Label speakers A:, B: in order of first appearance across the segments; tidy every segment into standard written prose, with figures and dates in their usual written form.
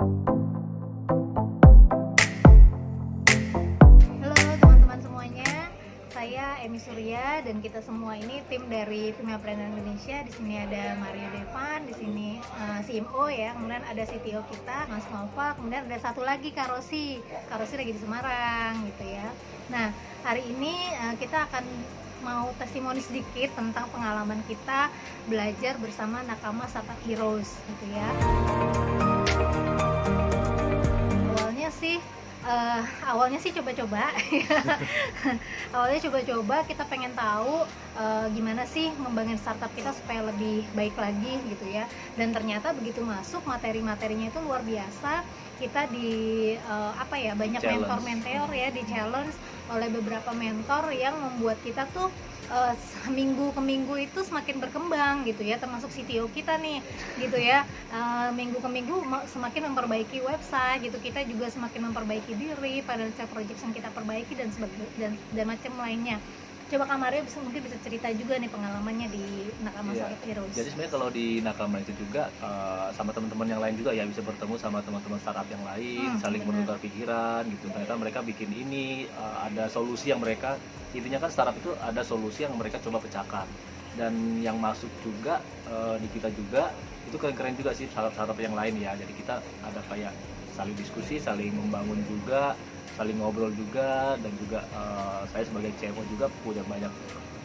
A: Halo teman-teman semuanya, saya Emi Surya dan kita semua ini tim dari Femapreneur Indonesia. Di sini ada Mario Devan, di sini CMO ya, kemudian ada CTO kita Mas Nova, kemudian ada satu lagi Kak Rosi. Kak Rosi lagi di Semarang gitu ya. Nah, hari ini kita akan mau testimoni sedikit tentang pengalaman kita belajar bersama Nakama Startup Heroes gitu ya. Awalnya sih coba-coba awalnya coba-coba kita pengen tahu gimana sih ngembangin startup kita supaya lebih baik lagi gitu ya, dan ternyata begitu masuk materi-materinya itu luar biasa. Kita banyak mentor-mentor ya, di challenge oleh beberapa mentor yang membuat kita tuh minggu ke minggu itu semakin berkembang gitu ya, termasuk CTO kita nih gitu ya. Minggu ke minggu semakin memperbaiki website gitu, kita juga semakin memperbaiki diri, financial projection kita perbaiki dan macam lainnya. Coba Kak Mario mungkin bisa cerita juga nih pengalamannya di Nakama Startup Heroes.
B: Jadi sebenarnya kalau di Nakama itu juga sama teman-teman yang lain juga ya, bisa bertemu sama teman-teman startup yang lain, saling bertukar pikiran gitu. Ternyata mereka bikin ini, ada solusi yang mereka, intinya kan startup itu ada solusi yang mereka coba pecahkan. Dan yang masuk juga di kita juga itu keren-keren juga sih startup yang lain ya. Jadi kita ada kayak saling diskusi, saling membangun juga, saling ngobrol juga, dan juga saya sebagai CMO juga punya banyak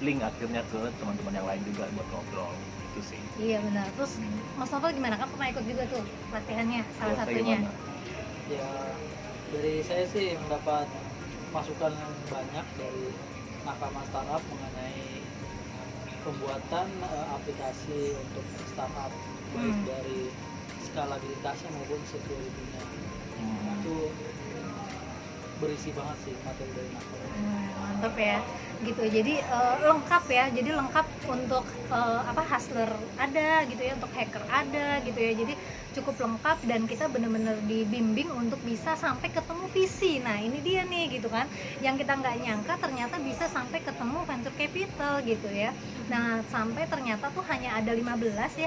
B: link akhirnya ke teman-teman yang lain juga buat ngobrol itu sih.
A: Iya benar. Terus Mas Novel gimana, kan pernah ikut juga tuh pelatihannya salah satunya?
C: Ya, dari saya sih mendapat masukan banyak dari Nakama Startup mengenai pembuatan aplikasi untuk startup, baik dari skalabilitasnya maupun security-nya. Itu berisi banget sih materi dari Nakama.
A: Mantap ya gitu. Jadi lengkap ya, jadi lengkap untuk hustler ada gitu ya, untuk hacker ada gitu ya, jadi cukup lengkap dan kita benar-benar dibimbing untuk bisa sampai ketemu visi. Nah ini dia nih gitu kan, yang kita nggak nyangka ternyata bisa sampai ketemu venture capital gitu ya. Nah sampai ternyata tuh hanya ada 15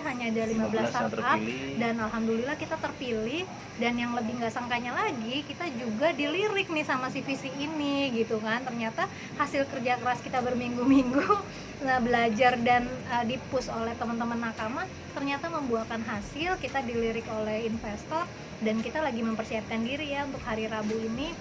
A: startup dan alhamdulillah kita terpilih. Dan yang lebih nggak sangkanya lagi, kita juga dilirik nih sama si visi ini gitu kan. Ternyata hasil kerja keras kita berminggu-minggu belajar dan dipush oleh teman-teman Nakama ternyata membuahkan hasil. Kita dilirik oleh investor dan kita lagi mempersiapkan diri ya untuk hari Rabu ini.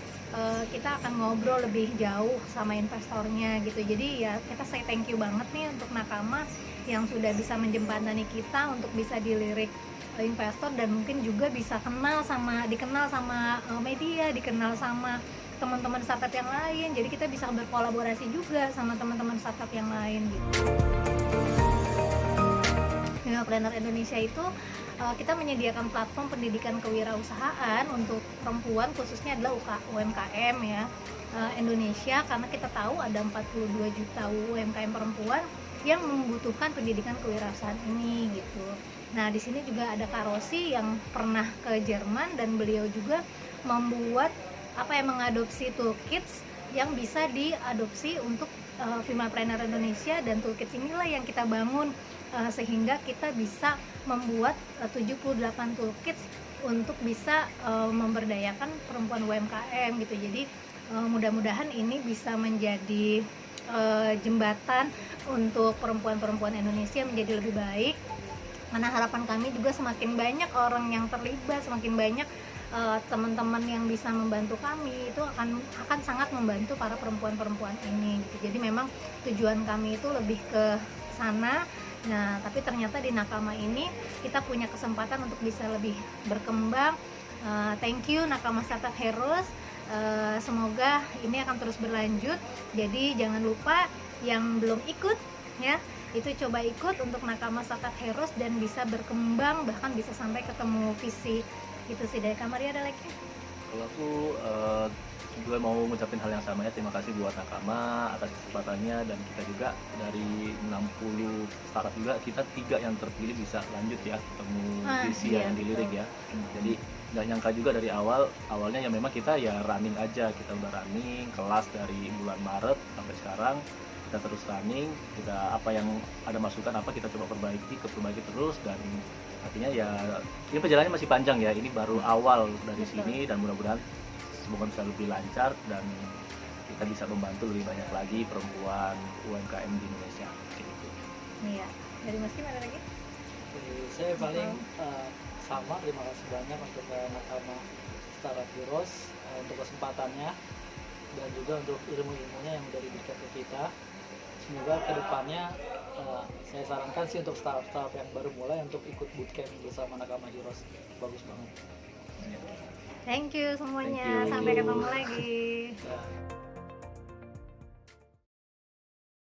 A: Kita akan ngobrol lebih jauh sama investornya gitu. Jadi ya kita say thank you banget nih untuk Nakama yang sudah bisa menjembatani kita untuk bisa dilirik investor, dan mungkin juga bisa dikenal sama media, dikenal sama teman-teman startup yang lain. Jadi kita bisa berkolaborasi juga sama teman-teman startup yang lain gitu. Femapreneur Indonesia itu kita menyediakan platform pendidikan kewirausahaan untuk perempuan, khususnya adalah UMKM ya, Indonesia, karena kita tahu ada 42 juta UMKM perempuan yang membutuhkan pendidikan kewirausahaan ini gitu. Nah di sini juga ada Kak Rosi yang pernah ke Jerman dan beliau juga membuat mengadopsi toolkits yang bisa diadopsi untuk Femapreneur Indonesia, dan toolkits inilah yang kita bangun sehingga kita bisa membuat 78 toolkits untuk bisa memberdayakan perempuan UMKM gitu. Jadi mudah-mudahan ini bisa menjadi jembatan untuk perempuan-perempuan Indonesia menjadi lebih baik, karena harapan kami juga semakin banyak orang yang terlibat, semakin banyak teman-teman yang bisa membantu kami, itu akan sangat membantu para perempuan-perempuan ini gitu. Jadi memang tujuan kami itu lebih ke sana. Nah tapi ternyata di Nakama ini kita punya kesempatan untuk bisa lebih berkembang. Thank you Nakama Startup Heroes. Semoga ini akan terus berlanjut. Jadi jangan lupa yang belum ikut ya, itu coba ikut untuk Nakama Startup Heroes dan bisa berkembang, bahkan bisa sampai ketemu visi. Itu sih dari Kak Maria. Ada lagi?
B: Kalau aku juga mau ngucapin hal yang sama ya, terima kasih buat Nakama atas kesempatannya, dan kita juga dari 60 startup juga kita 3 yang terpilih bisa lanjut ya ketemu visi yang dilirik ya. Jadi nggak nyangka juga dari awalnya ya, memang kita ya running aja, kita udah running kelas dari bulan Maret sampai sekarang, kita terus running, kita apa yang ada masukan apa kita coba perbaiki terus, dan artinya ya ini perjalanannya masih panjang ya, ini baru awal dari
A: Betul.
B: sini, dan mudah-mudahan semoga bisa lebih lancar dan kita bisa membantu lebih banyak lagi perempuan UMKM di Indonesia gitu.
A: Iya. Dari Mas Kim ada lagi?
C: Jadi saya paling sama, terima kasih banyak untuk Nakama Startup Heroes untuk kesempatannya dan juga untuk ilmu-ilmunya yang sudah diberikan ke kita. Semoga kedepannya saya sarankan sih untuk startup yang baru mulai untuk ikut bootcamp bersama Nakama Heroes, bagus banget.
A: Thank you semuanya.
B: Thank you.
A: Sampai ketemu lagi.
C: Ya.